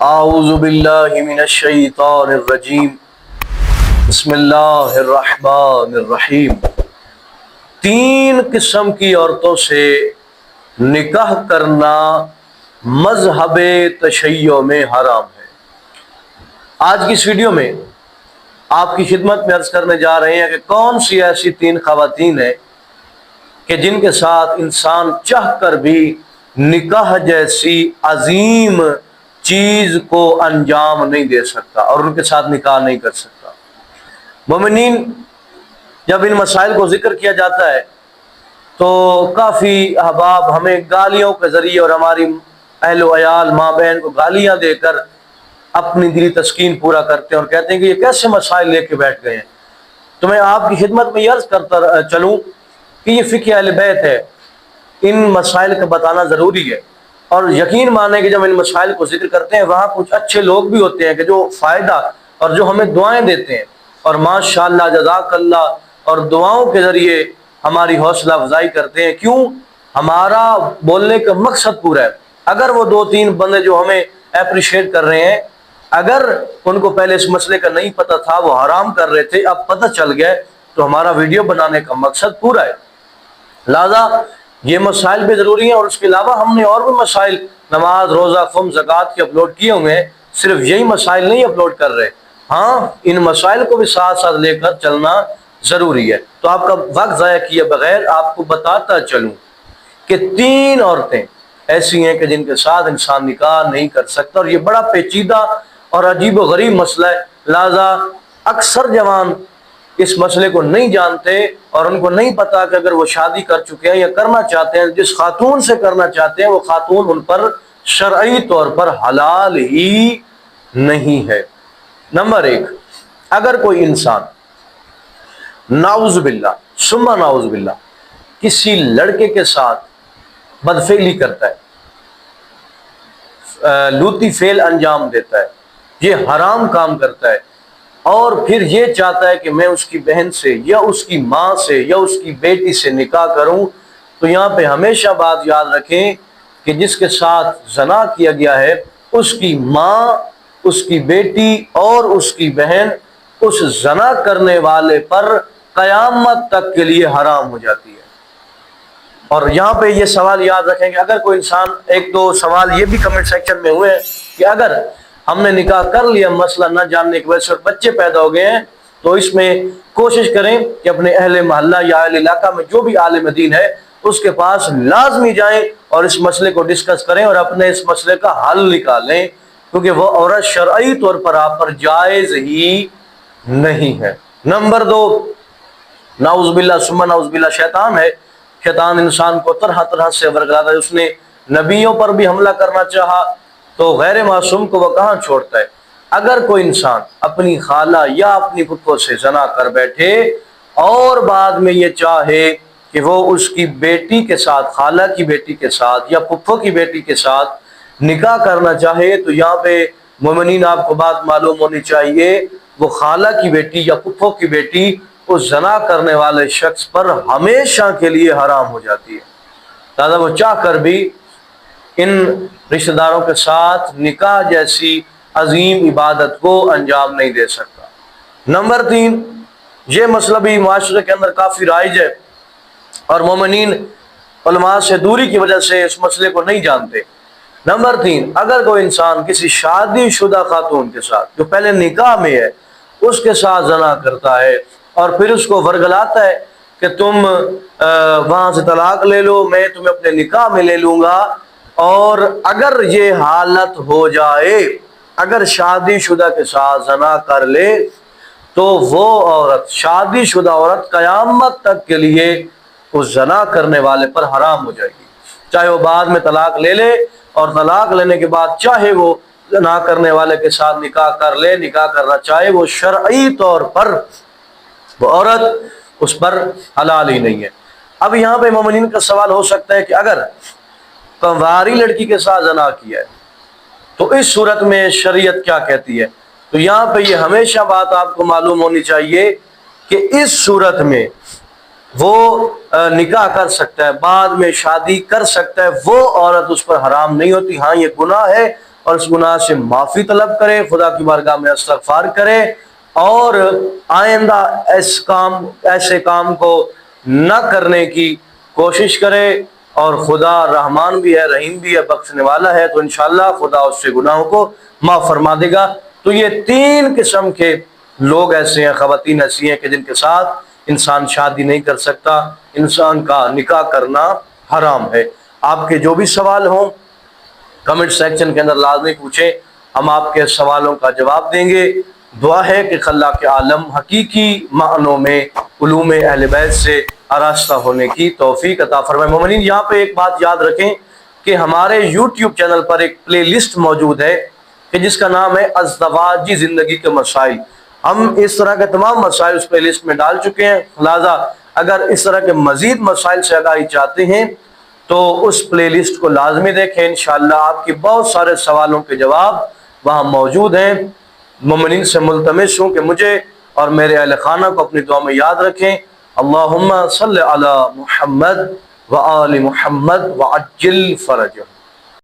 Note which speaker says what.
Speaker 1: اعوذ باللہ من الشیطان الرجیم بسم اللہ الرحمن الرحیم۔ تین قسم کی عورتوں سے نکاح کرنا مذہب تشیع میں حرام ہے۔ آج کی اس ویڈیو میں آپ کی خدمت میں عرض کرنے جا رہے ہیں کہ کون سی ایسی تین خواتین ہیں کہ جن کے ساتھ انسان چاہ کر بھی نکاح جیسی عظیم چیز کو انجام نہیں دے سکتا اور ان کے ساتھ نکاح نہیں کر سکتا۔ مومنین، جب ان مسائل کو ذکر کیا جاتا ہے تو کافی احباب ہمیں گالیوں کے ذریعے اور ہماری اہل و عیال ماں بہن کو گالیاں دے کر اپنی دلی تسکین پورا کرتے ہیں اور کہتے ہیں کہ یہ کیسے مسائل لے کے بیٹھ گئے ہیں۔ تو میں آپ کی خدمت میں یہ عرض کرتا چلوں کہ یہ فقہ اہل بیت ہے، ان مسائل کا بتانا ضروری ہے، اور یقین مانیں کہ جب ان مسائل کو ذکر کرتے ہیں وہاں کچھ اچھے لوگ بھی ہوتے ہیں کہ جو فائدہ اور جو ہمیں دعائیں دیتے ہیں، اور ماشاءاللہ جزاک اللہ، اور دعاؤں کے ذریعے ہماری حوصلہ افزائی کرتے ہیں۔ کیوں؟ ہمارا بولنے کا مقصد پورا ہے۔ اگر وہ دو تین بندے جو ہمیں اپریشیٹ کر رہے ہیں، اگر ان کو پہلے اس مسئلے کا نہیں پتہ تھا، وہ حرام کر رہے تھے، اب پتہ چل گیا، تو ہمارا ویڈیو بنانے کا مقصد پورا ہے۔ لہذا یہ مسائل بھی ضروری ہیں، اور اس کے علاوہ ہم نے اور بھی مسائل نماز، روزہ، خم، زکوٰۃ کے اپلوڈ کیے ہوئے ہیں، صرف یہی مسائل نہیں اپلوڈ کر رہے۔ ہاں، ان مسائل کو بھی ساتھ ساتھ لے کر چلنا ضروری ہے۔ تو آپ کا وقت ضائع کیے بغیر آپ کو بتاتا چلوں کہ تین عورتیں ایسی ہیں کہ جن کے ساتھ انسان نکاح نہیں کر سکتا، اور یہ بڑا پیچیدہ اور عجیب و غریب مسئلہ ہے۔ لہذا اکثر جوان اس مسئلے کو نہیں جانتے اور ان کو نہیں پتا کہ اگر وہ شادی کر چکے ہیں یا کرنا چاہتے ہیں، جس خاتون سے کرنا چاہتے ہیں وہ خاتون ان پر شرعی طور پر حلال ہی نہیں ہے۔ نمبر ایک، اگر کوئی انسان نعوذ باللہ ثم نعوذ باللہ کسی لڑکے کے ساتھ بدفعلی کرتا ہے، لوتی فعل انجام دیتا ہے، یہ حرام کام کرتا ہے، اور پھر یہ چاہتا ہے کہ میں اس کی بہن سے یا اس کی ماں سے یا اس کی بیٹی سے نکاح کروں، تو یہاں پہ ہمیشہ بات یاد رکھیں کہ جس کے ساتھ زنا کیا گیا ہے اس کی ماں، اس کی بیٹی اور اس کی بہن اس زنا کرنے والے پر قیامت تک کے لیے حرام ہو جاتی ہے۔ اور یہاں پہ یہ سوال یاد رکھیں کہ اگر کوئی انسان، ایک دو سوال یہ بھی کمنٹ سیکشن میں ہوئے ہیں کہ اگر ہم نے نکاح کر لیا مسئلہ نہ جاننے کی وجہ سے اور بچے پیدا ہو گئے ہیں، تو اس میں کوشش کریں کہ اپنے اہل محلہ یا اہل علاقہ میں جو بھی عالم دین ہے اس کے پاس لازمی جائیں اور اس مسئلے کو ڈسکس کریں اور اپنے اس مسئلے کا حل نکالیں، کیونکہ وہ عورت شرعی طور پر آپ پر جائز ہی نہیں ہے۔ نمبر دو، نعوذ باللہ ثم نعوذ باللہ شیطان ہے۔ شیطان انسان کو طرح طرح سے ورگلاتا ہے۔ اس نے نبیوں پر بھی حملہ کرنا چاہا تو غیر معصوم کو وہ کہاں چھوڑتا ہے۔ اگر کوئی انسان اپنی خالہ یا اپنی پھپھو سے زنا کر بیٹھے اور بعد میں یہ چاہے کہ وہ اس کی بیٹی کے ساتھ، خالہ کی بیٹی کے ساتھ یا پھپھو کی بیٹی کے ساتھ نکاح کرنا چاہے، تو یہاں پہ مومنین آپ کو بات معلوم ہونی چاہیے، وہ خالہ کی بیٹی یا پھپھو کی بیٹی اس زنا کرنے والے شخص پر ہمیشہ کے لیے حرام ہو جاتی ہے۔ لہٰذا وہ چاہ کر بھی ان رشتہ داروں کے ساتھ نکاح جیسی عظیم عبادت کو انجام نہیں دے سکتا۔ نمبر تین، یہ مسئلہ بھی معاشرے کے اندر کافی رائج ہے اور مومنین علماء سے دوری کی وجہ سے اس مسئلے کو نہیں جانتے۔ نمبر تین، اگر کوئی انسان کسی شادی شدہ خاتون کے ساتھ جو پہلے نکاح میں ہے اس کے ساتھ زنا کرتا ہے اور پھر اس کو ورگلاتا ہے کہ تم وہاں سے طلاق لے لو، میں تمہیں اپنے نکاح میں لے لوں گا، اور اگر یہ حالت ہو جائے، اگر شادی شدہ کے ساتھ زنا کر لے، تو وہ عورت، شادی شدہ عورت، قیامت تک کے لیے اس زنا کرنے والے پر حرام ہو جائے گی، چاہے وہ بعد میں طلاق لے لے، اور طلاق لینے کے بعد چاہے وہ زنا کرنے والے کے ساتھ نکاح کر لے، نکاح کرنا چاہے، وہ شرعی طور پر وہ عورت اس پر حلال ہی نہیں ہے۔ اب یہاں پہ مومنین کا سوال ہو سکتا ہے کہ اگر کنواری لڑکی کے ساتھ زنا کیا ہے تو اس صورت میں شریعت کیا کہتی ہے؟ تو یہاں پہ یہ ہمیشہ بات آپ کو معلوم ہونی چاہیے کہ اس صورت میں وہ نکاح کر سکتا ہے، بعد میں شادی کر سکتا ہے، وہ عورت اس پر حرام نہیں ہوتی۔ ہاں، یہ گناہ ہے اور اس گناہ سے معافی طلب کرے، خدا کی بارگاہ میں استغفار کرے، اور آئندہ ایسے کام کو نہ کرنے کی کوشش کرے۔ اور خدا رحمان بھی ہے، رحیم بھی ہے، بخشنے والا ہے، تو انشاءاللہ خدا اس سے گناہوں کو معاف فرما دے گا۔ تو یہ 3 قسم کے لوگ ایسے ہیں، خواتین ایسی ہیں کہ جن کے ساتھ انسان شادی نہیں کر سکتا، انسان کا نکاح کرنا حرام ہے۔ آپ کے جو بھی سوال ہوں کمنٹ سیکشن کے اندر لازمی پوچھیں، ہم آپ کے سوالوں کا جواب دیں گے۔ دعا ہے کہ خلاق عالم حقیقی معنوں میں علوم اہل بیت سے آراستہ ہونے کی توفیق عطا فرمائے۔ مومنین، یہاں پہ ایک بات یاد رکھیں کہ ہمارے یوٹیوب چینل پر ایک پلے لسٹ موجود ہے کہ جس کا نام ہے ازدواجی زندگی کے مسائل۔ ہم اس طرح کے تمام مسائل اس پلے لسٹ میں ڈال چکے ہیں، لہذا اگر اس طرح کے مزید مسائل سے آگاہی چاہتے ہیں تو اس پلے لسٹ کو لازمی دیکھیں، انشاءاللہ آپ کی بہت سارے سوالوں کے جواب وہاں موجود ہیں۔ مومنین سے ملتمس ہوں کہ مجھے اور میرے اہل خانہ کو اپنی دعا میں یاد رکھیں۔ اللہم صلی علی محمد وآل محمد وعجل فرجہ۔